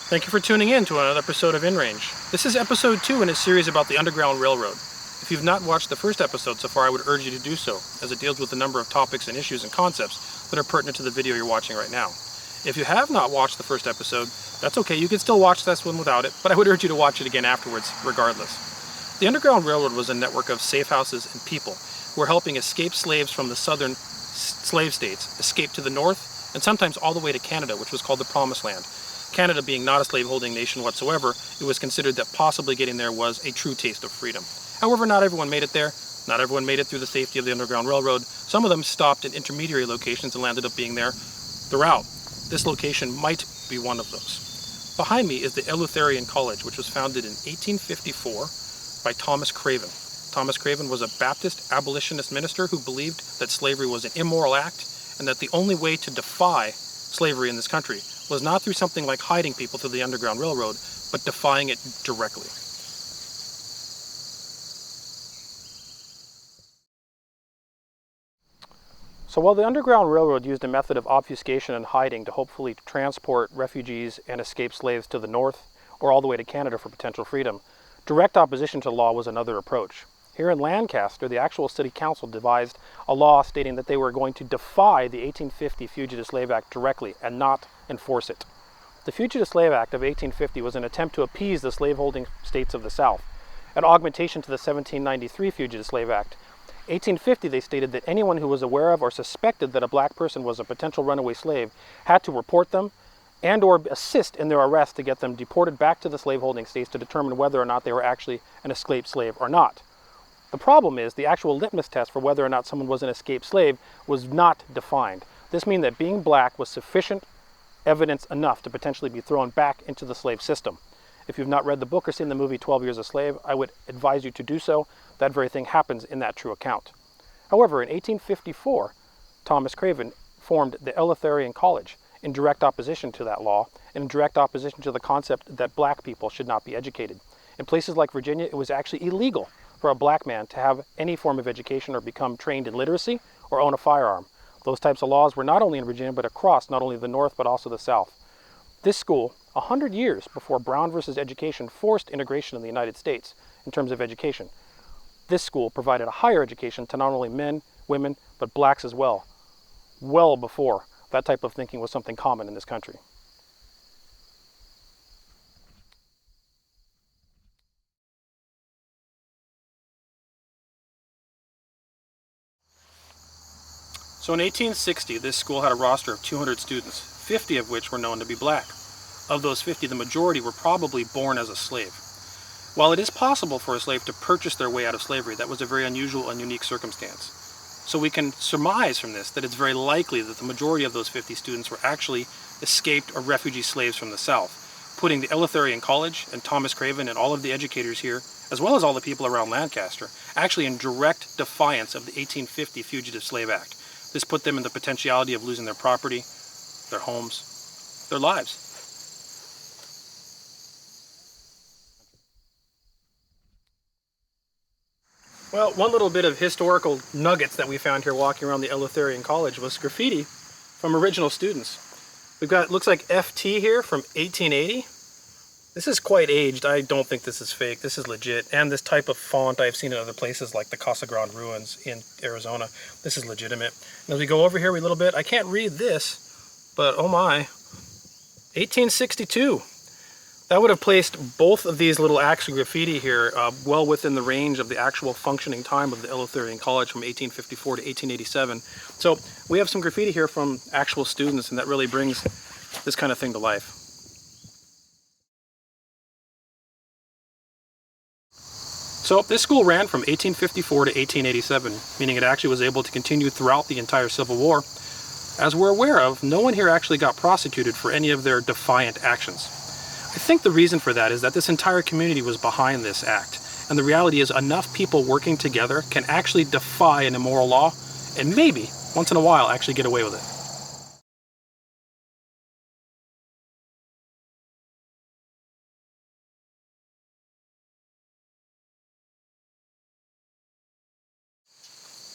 Thank you for tuning in to another episode of InRange. This is episode 2 in a series about the Underground Railroad. If you've not watched the first episode so far, I would urge you to do so, as it deals with a number of topics and issues and concepts that are pertinent to the video you're watching right now. If you have not watched the first episode, that's okay, you can still watch this one without it, but I would urge you to watch it again afterwards, regardless. The Underground Railroad was a network of safe houses and people who were helping escaped slaves from the southern slave states escape to the north, and sometimes all the way to Canada, which was called the Promised Land. Canada being not a slaveholding nation whatsoever, it was considered that possibly getting there was a true taste of freedom. However, not everyone made it there. Not everyone made it through the safety of the Underground Railroad. Some of them stopped in intermediary locations and landed up being there throughout. This location might be one of those. Behind me is the Eleutharian College, which was founded in 1854 by Thomas Craven. Thomas Craven was a Baptist abolitionist minister who believed that slavery was an immoral act and that the only way to defy slavery in this country was not through something like hiding people through the Underground Railroad, but defying it directly. So while the Underground Railroad used a method of obfuscation and hiding to hopefully transport refugees and escaped slaves to the north or all the way to Canada for potential freedom, direct opposition to law was another approach. Here in Lancaster, the actual city council devised a law stating that they were going to defy the 1850 Fugitive Slave Act directly and not enforce it. The Fugitive Slave Act of 1850 was an attempt to appease the slaveholding states of the South, an augmentation to the 1793 Fugitive Slave Act. 1850, they stated that anyone who was aware of or suspected that a black person was a potential runaway slave had to report them and or assist in their arrest to get them deported back to the slaveholding states to determine whether or not they were actually an escaped slave or not. The problem is the actual litmus test for whether or not someone was an escaped slave was not defined. This means that being black was sufficient evidence enough to potentially be thrown back into the slave system. If you've not read the book or seen the movie 12 Years a Slave, I would advise you to do so. That very thing happens in that true account. However, in 1854, Thomas Craven formed the Eleutharian College in direct opposition to that law and in direct opposition to the concept that black people should not be educated. In places like Virginia, it was actually illegal for a black man to have any form of education or become trained in literacy or own a firearm. Those types of laws were not only in Virginia, but across not only the North, but also the South. This school, 100 years before Brown versus Education forced integration in the United States in terms of education, this school provided a higher education to not only men, women, but blacks as well before that type of thinking was something common in this country. So in 1860, this school had a roster of 200 students, 50 of which were known to be black. Of those 50, the majority were probably born as a slave. While it is possible for a slave to purchase their way out of slavery, that was a very unusual and unique circumstance. So we can surmise from this that it's very likely that the majority of those 50 students were actually escaped or refugee slaves from the South, putting the Eleutharian College and Thomas Craven and all of the educators here, as well as all the people around Lancaster, actually in direct defiance of the 1850 Fugitive Slave Act. This put them in the potentiality of losing their property, their homes, their lives. Well, one little bit of historical nuggets that we found here walking around the Eleutherian College was graffiti from original students. We've got, looks like FT here from 1880. This is quite aged. I don't think this is fake. This is legit. And this type of font I've seen in other places like the Casa Grande ruins in Arizona. This is legitimate. And as we go over here a little bit, I can't read this, but oh my, 1862. That would have placed both of these little acts of graffiti here well within the range of the actual functioning time of the Eleutherian College from 1854 to 1887. So we have some graffiti here from actual students, and that really brings this kind of thing to life. So this school ran from 1854 to 1887, meaning it actually was able to continue throughout the entire Civil War. As we're aware of, no one here actually got prosecuted for any of their defiant actions. I think the reason for that is that this entire community was behind this act, and the reality is enough people working together can actually defy an immoral law, and maybe, once in a while, actually get away with it.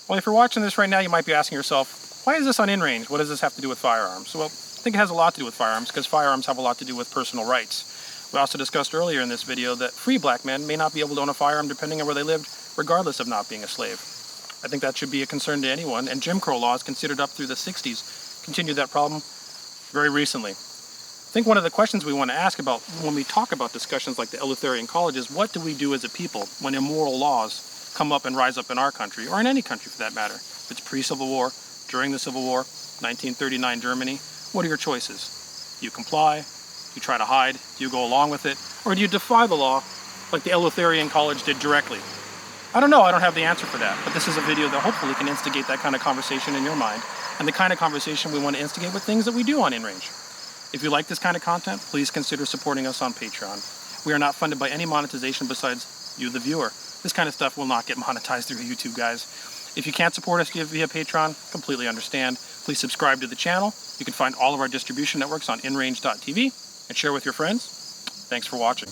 Well, if you're watching this right now, you might be asking yourself, Why is this on InRange? What does this have to do with firearms? Well, I think it has a lot to do with firearms because firearms have a lot to do with personal rights. We also discussed earlier in this video that free black men may not be able to own a firearm depending on where they lived, regardless of not being a slave. I think that should be a concern to anyone, and Jim Crow laws considered up through the 60s continued that problem very recently. I think one of the questions we want to ask about when we talk about discussions like the Eleutharian College is what do we do as a people when immoral laws come up and rise up in our country, or in any country for that matter? If it's pre-Civil War, during the Civil War, 1939 Germany, what are your choices? Do you comply? Do you try to hide? Do you go along with it? Or do you defy the law like the Eleutharian College did directly? I don't know, I don't have the answer for that, but this is a video that hopefully can instigate that kind of conversation in your mind, and the kind of conversation we want to instigate with things that we do on InRange. If you like this kind of content, please consider supporting us on Patreon. We are not funded by any monetization besides you, the viewer. This kind of stuff will not get monetized through YouTube, guys. If you can't support us via Patreon, completely understand. Please subscribe to the channel. You can find all of our distribution networks on InRange.tv and share with your friends. Thanks for watching.